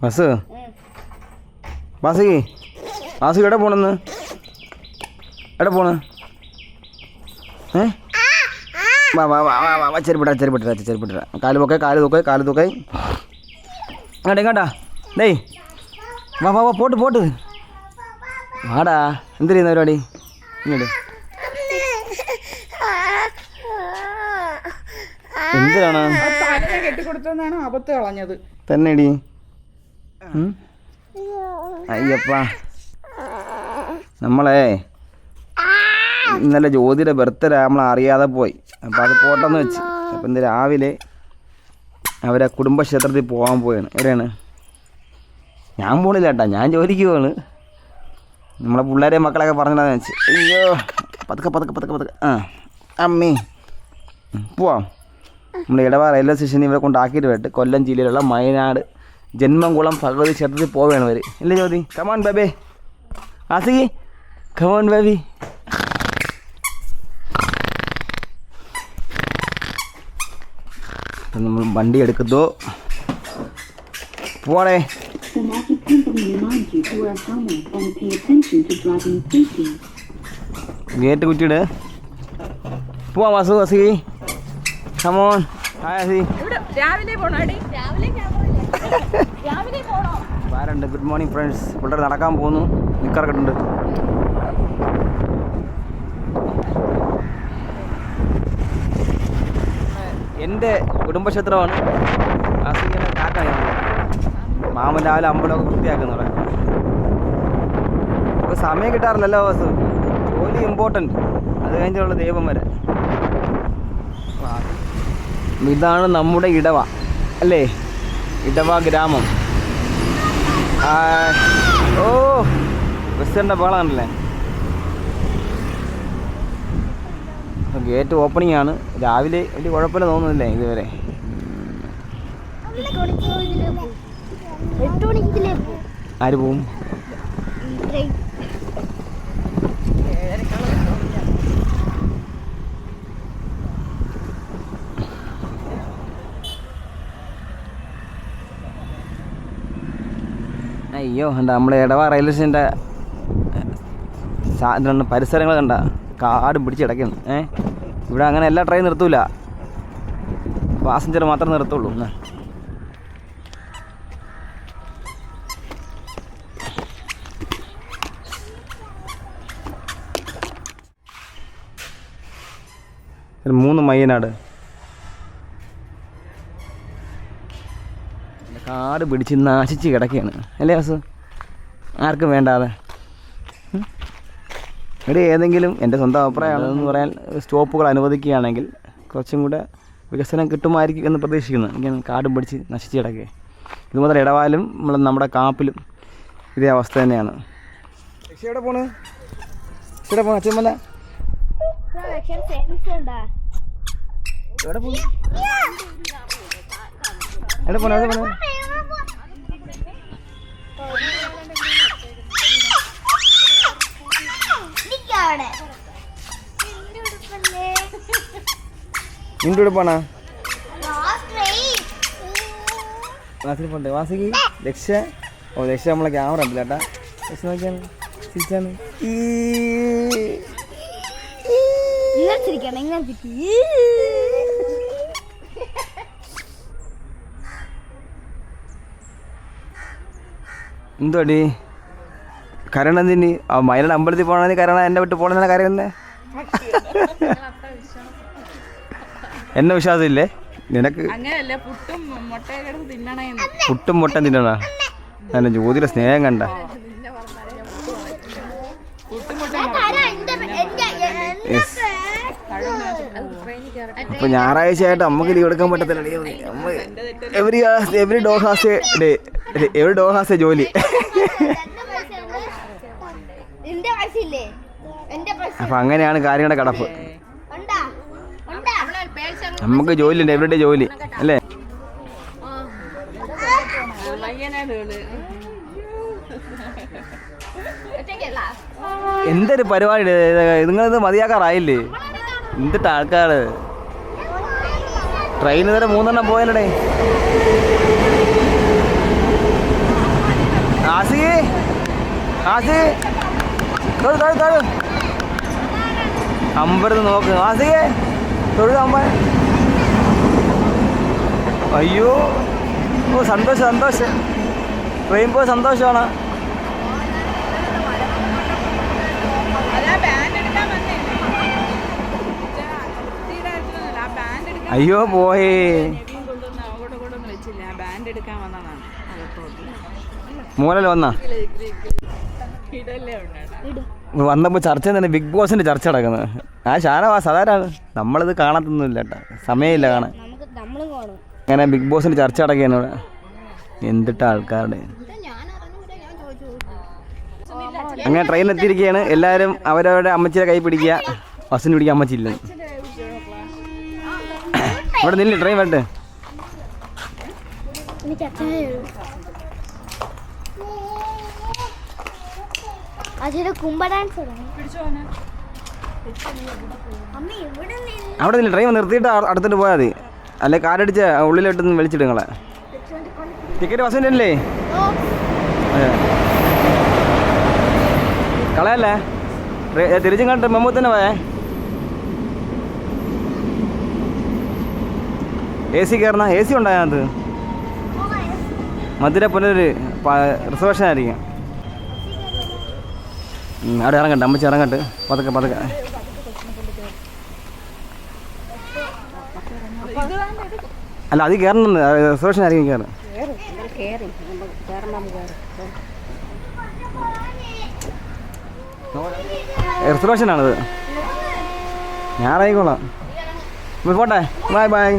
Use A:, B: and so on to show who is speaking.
A: Bus ബാസിക്ക് ബാസിക്ക് എവിടെ പോണെന്ന് എവിടെ പോണ് വാ വാ വാ വാ വാ ചെരുപ്പിട്ട കാല് തൂക്കായി ഇങ്ങോട്ടാ ഡേയ് വാ വാ വാ പോട്ട് വാടാ എന്ത് ചെയ്യുന്ന പരിപാടി ഇങ്ങോട്ട് എന്തിനാണ്
B: കെട്ടിക്കൊടുത്തതാണ് അബദ്ധം കളഞ്ഞത്
A: തന്നെടി അയ്യപ്പാ നമ്മളെ ഇന്നലെ ജ്യോതിയുടെ ബർത്ത്ഡേ നമ്മൾ അറിയാതെ പോയി അപ്പോൾ അത് പോട്ടെന്ന് വെച്ച് അപ്പം ഇന്ന് രാവിലെ അവരെ കുടുംബക്ഷേത്രത്തിൽ പോകാൻ പോയാണ്. എവിടെയാണ്? ഞാൻ പോണില്ല കേട്ടോ, ഞാൻ ജോലിക്ക് പോവാണ്. നമ്മളെ പിള്ളേരെയും മക്കളെയൊക്കെ പറഞ്ഞിട്ടാന്ന് വെച്ച്. അയ്യോ പതുക്കെ ആ അമ്മേ പോവാം. നമ്മൾ ഇടവ റെയിൽവേ സ്റ്റേഷനിൽ ഇവരെ കൊണ്ടാക്കിയിട്ട് പോയിട്ട് കൊല്ലം ജില്ലയിലുള്ള വയനാട് ജന്മംകുളം ഭഗവതി ക്ഷേത്രത്തിൽ പോവുകയാണ് അവർ. ഇല്ല Jyothi? Come on baby. Aasiki come on baby. നമ്മൾ വണ്ടി എടുക്കുന്നു, പോണേ. ഗേറ്റ് കുറ്റിയിട്. പോവാം വാസു. ആസികി കമോൺ. ഹായ് ആസി. ആരുണ്ട്? Good morning friends. പിള്ളേർ നടക്കാൻ പോകുന്നു, നിക്കറക്കിട്ടുണ്ട്. എൻ്റെ കുടുംബക്ഷേത്രമാണ്. ആസിങ്ങനെ കാക്കാണ്. മാമൻ രാവിലെ അമ്പലമൊക്കെ വൃത്തിയാക്കുന്നത്. ഇപ്പോൾ സമയം കിട്ടാറില്ലല്ലോ വാസു, ജോലി ഇമ്പോർട്ടൻറ്റ്, അത് കഴിഞ്ഞുള്ള ദൈവം വരെ. ഇതാണ് നമ്മുടെ ഇടവ അല്ലേ, ഇടവ ഗ്രാമം. ഓ ബസ്സിൻ്റെ ബഹളമാണല്ലേ. ഗേറ്റ് ഓപ്പണിംഗ് ആണ്. രാവിലെ വലിയ കുഴപ്പമില്ല തോന്നുന്നില്ലേ ഇതുവരെ. ആര് പോവും? അയ്യോ എന്താ നമ്മുടെ ഇടവ റെയിൽവേ സ്റ്റേഷൻ്റെ പരിസരങ്ങൾ കണ്ട കാടും പിടിച്ച് കിടക്കുന്നു. ഇവിടെ അങ്ങനെ എല്ലാ ട്രെയിൻ നിർത്തൂല, പാസഞ്ചർ മാത്രമേ നിർത്തുള്ളൂ. മൂന്ന് മയ്യനാട് കാട് പിടിച്ച് നാശിച്ച് കിടക്കുകയാണ് അല്ലേ വാസു? ആർക്കും വേണ്ടാതെ. ഇവിടെ ഏതെങ്കിലും എൻ്റെ സ്വന്തം അഭിപ്രായമാണെന്ന് പറയാൻ സ്റ്റോപ്പുകൾ അനുവദിക്കുകയാണെങ്കിൽ കുറച്ചും കൂടെ വികസനം കിട്ടുമായിരിക്കും എന്ന് പ്രതീക്ഷിക്കുന്നു. ഇങ്ങനെ കാടും പിടിച്ച് നശിച്ച് കിടക്കുക. ഇതുമുതൽ ഇടവാലും നമ്മുടെ കാപ്പിലും ഇതേ അവസ്ഥ തന്നെയാണ്. എവിടെ പോണ്? എവിടെ പോണ അച്ഛമ്മ? എവിടെ പോണു? എവിടെ പോണ? എവിടെ പോണ? നിന്റെ കൂടെ പോണ ക്ലാസ്സിൽ പോണ്ടേ? വാസിക്ക് രക്ഷ. ഓ രക്ഷ നമ്മളെ ക്യാമറ ഉണ്ടല്ലോ ചേട്ടാ. രക്ഷ നോക്കിയാണ്, ചിരിച്ചാണ്. എന്തോടി കരണന്തിന്? മയിലാണ് അമ്പലത്തിൽ പോകണമെന്ന് കരണ എന്നെ വിട്ട് പോകണമെന്നാണ് കരയുന്നേ. എന്നെ വിശ്വാസമില്ലേ നിനക്ക്? പുട്ടും മുട്ട തിന്നണ എന്നെ ജ്യോതിയുടെ സ്നേഹം കണ്ട. അപ്പൊ ഞായറാഴ്ച ആയിട്ട് അമ്മക്ക് ലീവ് എടുക്കാൻ പറ്റത്തില്ല. Every dog has A day, every dog has A ജോലി. അപ്പൊ അങ്ങനെയാണ് കാര്യങ്ങളുടെ കടപ്പ്. നമുക്ക് ജോലി ഉണ്ട്, എവരുടെ ജോലി അല്ലേ? എന്തൊരു പരിപാടി നിങ്ങളിത് മതിയാക്കാറായില്ലേ? എന്തിട്ട് ആൾക്കാർ ട്രെയിൻ ഇതുവരെ 3 പോയാലേ. വാസി തൊഴു അമ്പരത്ത് നോക്ക് വാസികേ തൊഴുക അമ്പ. അയ്യോ ഓ സന്തോഷം ട്രെയിൻ പോയ സന്തോഷമാണ്. അയ്യോ പോയേ മോനല്ലേ വന്നപ്പോൾ ചർച്ച തന്നെ ബിഗ് ബോസിന്റെ ചർച്ച നടക്കുന്നത്. ആ ഷാനവാസ് അതാരാണ്, നമ്മളിത് കാണത്തൊന്നുമില്ല കേട്ടോ, സമയമില്ല കാണാൻ. അങ്ങനെ ബിഗ് ബോസിന്റെ ചർച്ച നടക്കുകയാണ് ഇവിടെ. എന്തിട്ട ആൾക്കാരുടെ അങ്ങനെ ട്രെയിൻ എത്തിയിരിക്കുകയാണ്. എല്ലാവരും അവരവരുടെ അമ്മച്ചിയുടെ കൈ പിടിക്കുക, ബസ്സിന് പിടിക്കുക, അമ്മച്ചില്ല ഇവിടെ നില്ല ട്രെയിൻ വരട്ടെ. അവിടെ നില്ല ട്രെയിൻ നിർത്തിയിട്ട് അടുത്തിട്ട് പോയാൽ മതി, അല്ലെ കാലടിച്ച് ഉള്ളിലോട്ട് വിളിച്ചിട്ട് നിങ്ങളെ. ടിക്കറ്റ് ബസ്സിൻ്റെ അല്ലേ? അതെ കളയല്ലേ, തിരിച്ചും കണ്ട് മെമ്മൂ തന്നെ പോയേ. എ സി കയറണ, എ സി ഉണ്ടോ അതിനകത്ത്? മധുര പുനര് റിസർവേഷൻ ആയിരിക്കും. അവിടെ ഇറങ്ങട്ടെ, അമ്മച്ചി ഇറങ്ങട്ടെ, പതുക്കെ. അല്ല അത് കയറണം, റിസർവേഷൻ ആയിരിക്കും കയറും. റിസർവേഷനാണിത്. ഞാൻ ഇറങ്ങിക്കോളാം. പോട്ടെ, ബൈ.